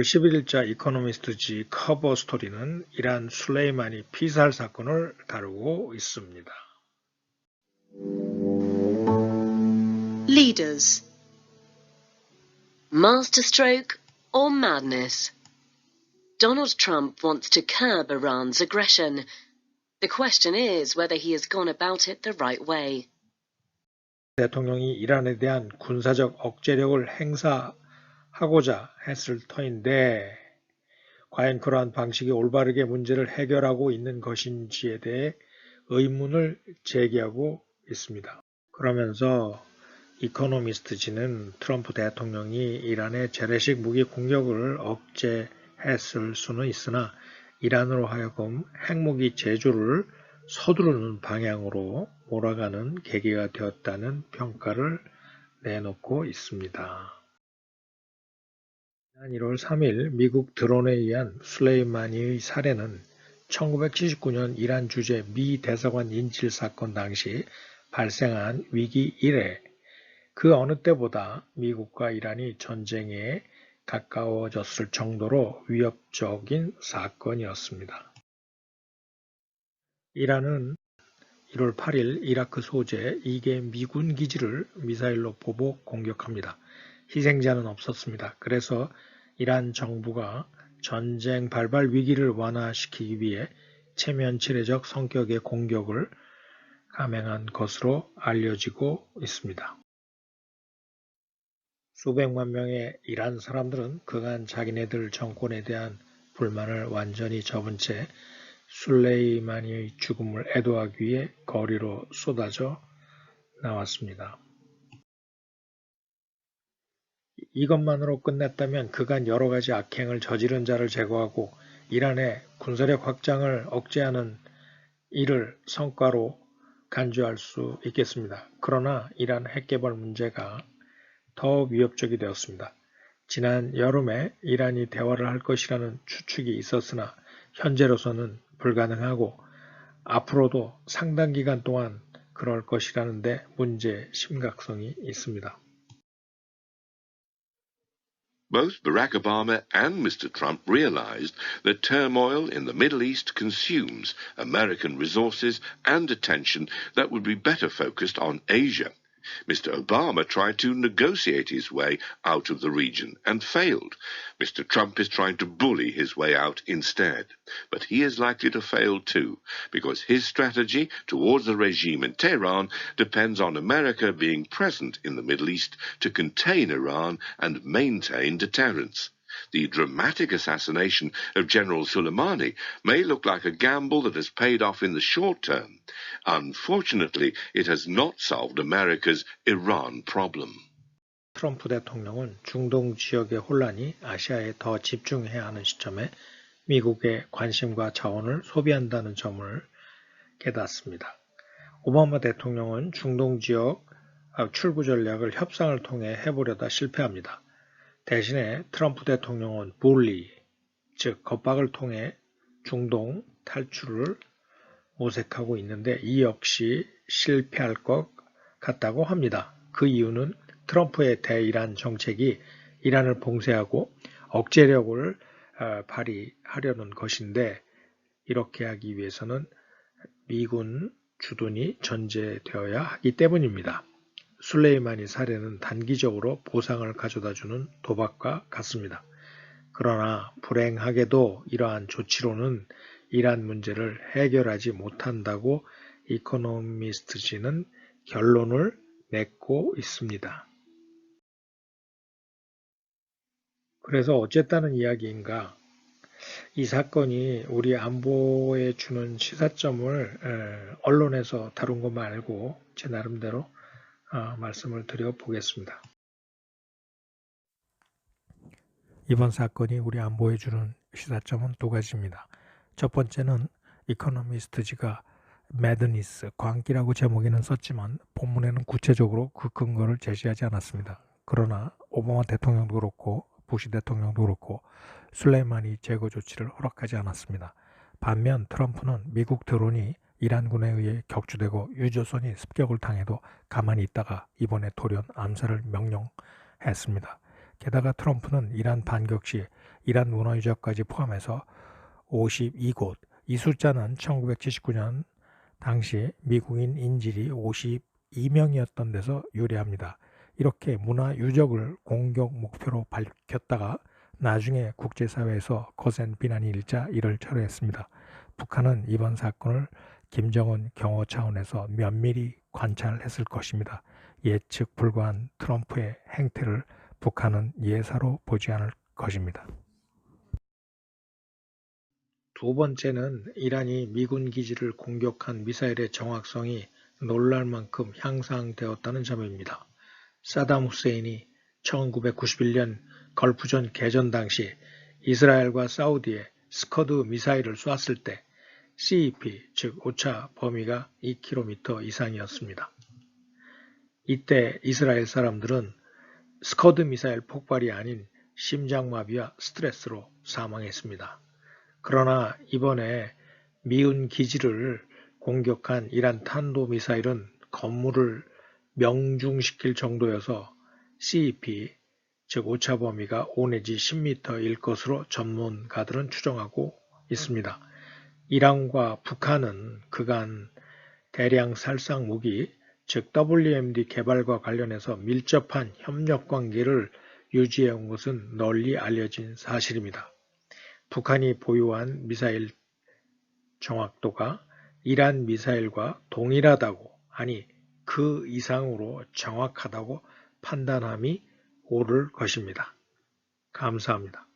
6월 11일자 이코노미스트지 커버 스토리는 이란 술레이마니 피살 사건을 다루고 있습니다. Leaders. Masterstroke or madness? Donald Trump wants to curb Iran's aggression. The question is whether he has gone about it the right way. 대통령이 이란에 대한 군사적 억제력을 행사하고자 했을 터인데 과연 그러한 방식이 올바르게 문제를 해결하고 있는 것인지에 대해 의문을 제기하고 있습니다. 그러면서 이코노미스트지는 트럼프 대통령이 이란의 재래식 무기 공격을 억제했을 수는 있으나 이란으로 하여금 핵무기 제조를 서두르는 방향으로 몰아가는 계기가 되었다는 평가를 내놓고 있습니다. 지난 1월 3일 미국 드론에 의한 술레이마니의 살해는 1979년 이란 주재 미 대사관 인질 사건 당시 발생한 위기 이래 그 어느 때보다 미국과 이란이 전쟁에 가까워졌을 정도로 위협적인 사건이었습니다. 이란은 1월 8일 이라크 소재 2개 미군 기지를 미사일로 보복 공격합니다. 희생자는 없었습니다. 그래서 이란 정부가 전쟁 발발 위기를 완화시키기 위해 체면치레적 성격의 공격을 감행한 것으로 알려지고 있습니다. 수백만 명의 이란 사람들은 그간 자기네들 정권에 대한 불만을 완전히 접은 채 술레이마니의 죽음을 애도하기 위해 거리로 쏟아져 나왔습니다. 이것만으로 끝냈다면 그간 여러 가지 악행을 저지른 자를 제거하고 이란의 군사력 확장을 억제하는 일을 성과로 간주할 수 있겠습니다. 그러나 이란 핵개발 문제가 더 위협적이 되었습니다. 지난 여름에 이란이 대화를 할 것이라는 추측이 있었으나 현재로서는 불가능하고 앞으로도 상당 기간 동안 그럴 것이라는 데 문제의 심각성이 있습니다. Both Barack Obama and Mr. Trump realized that turmoil in the Middle East consumes American resources and attention that would be better focused on Asia. Mr. Obama tried to negotiate his way out of the region and failed. Mr. Trump is trying to bully his way out instead. But he is likely to fail too, because his strategy towards the regime in Tehran depends on America being present in the Middle East to contain Iran and maintain deterrence. The dramatic assassination of General Soleimani may look like a gamble that has paid off in the short term. Unfortunately, it has not solved America's Iran problem. 트럼프 대통령은 중동 지역의 혼란이 아시아에 더 집중해야 하는 시점에 미국의 관심과 자원을 소비한다는 점을 깨닫습니다. 오바마 대통령은 중동 지역 출구 전략을 협상을 통해 해보려다 실패합니다. 대신에 트럼프 대통령은 bully, 즉 겁박을 통해 중동 탈출을 모색하고 있는데 이 역시 실패할 것 같다고 합니다. 그 이유는 트럼프의 대이란 정책이 이란을 봉쇄하고 억제력을 발휘하려는 것인데 이렇게 하기 위해서는 미군 주둔이 전제되어야 하기 때문입니다. 술레이마니 살해는 단기적으로 보상을 가져다주는 도박과 같습니다. 그러나 불행하게도 이러한 조치로는 이란 문제를 해결하지 못한다고 이코노미스트지는 결론을 맺고 있습니다. 그래서 어쨌다는 이야기인가? 이 사건이 우리 안보에 주는 시사점을 언론에서 다룬 것 말고 제 나름대로 말씀을 드려보겠습니다. 이번 사건이 우리 안보에 주는 시사점은 두 가지입니다. 첫 번째는 이코노미스트지가 매드니스, 광기라고 제목에는 썼지만 본문에는 구체적으로 그 근거를 제시하지 않았습니다. 그러나 오바마 대통령도 그렇고 부시 대통령도 그렇고 술레이마니 제거 조치를 허락하지 않았습니다. 반면 트럼프는 미국 드론이 이란군에 의해 격추되고 유조선이 습격을 당해도 가만히 있다가 이번에 돌연 암살을 명령했습니다. 게다가 트럼프는 이란 반격 시 이란 문화 유적까지 포함해서 52곳, 이 숫자는 1979년 당시 미국인 인질이 52명이었던 데서 유래합니다. 이렇게 문화 유적을 공격 목표로 밝혔다가 나중에 국제사회에서 거센 비난이 일자 이를 철회했습니다. 북한은 이번 사건을 김정은 경호 차원에서 면밀히 관찰했을 것입니다. 예측 불가한 트럼프의 행태를 북한은 예사로 보지 않을 것입니다. 두 번째는 이란이 미군 기지를 공격한 미사일의 정확성이 놀랄 만큼 향상되었다는 점입니다. 사담 후세인이 1991년 걸프전 개전 당시 이스라엘과 사우디에 스커드 미사일을 쐈을 때 CEP, 즉 오차 범위가 2km 이상이었습니다. 이때 이스라엘 사람들은 스커드 미사일 폭발이 아닌 심장마비와 스트레스로 사망했습니다. 그러나 이번에 미군 기지를 공격한 이란 탄도미사일은 건물을 명중시킬 정도여서 CEP, 즉 오차 범위가 5 내지 10m일 것으로 전문가들은 추정하고 있습니다. 이란과 북한은 그간 대량 살상 무기, 즉 WMD 개발과 관련해서 밀접한 협력 관계를 유지해온 것은 널리 알려진 사실입니다. 북한이 보유한 미사일 정확도가 이란 미사일과 동일하다고, 아니 그 이상으로 정확하다고 판단함이 옳을 것입니다. 감사합니다.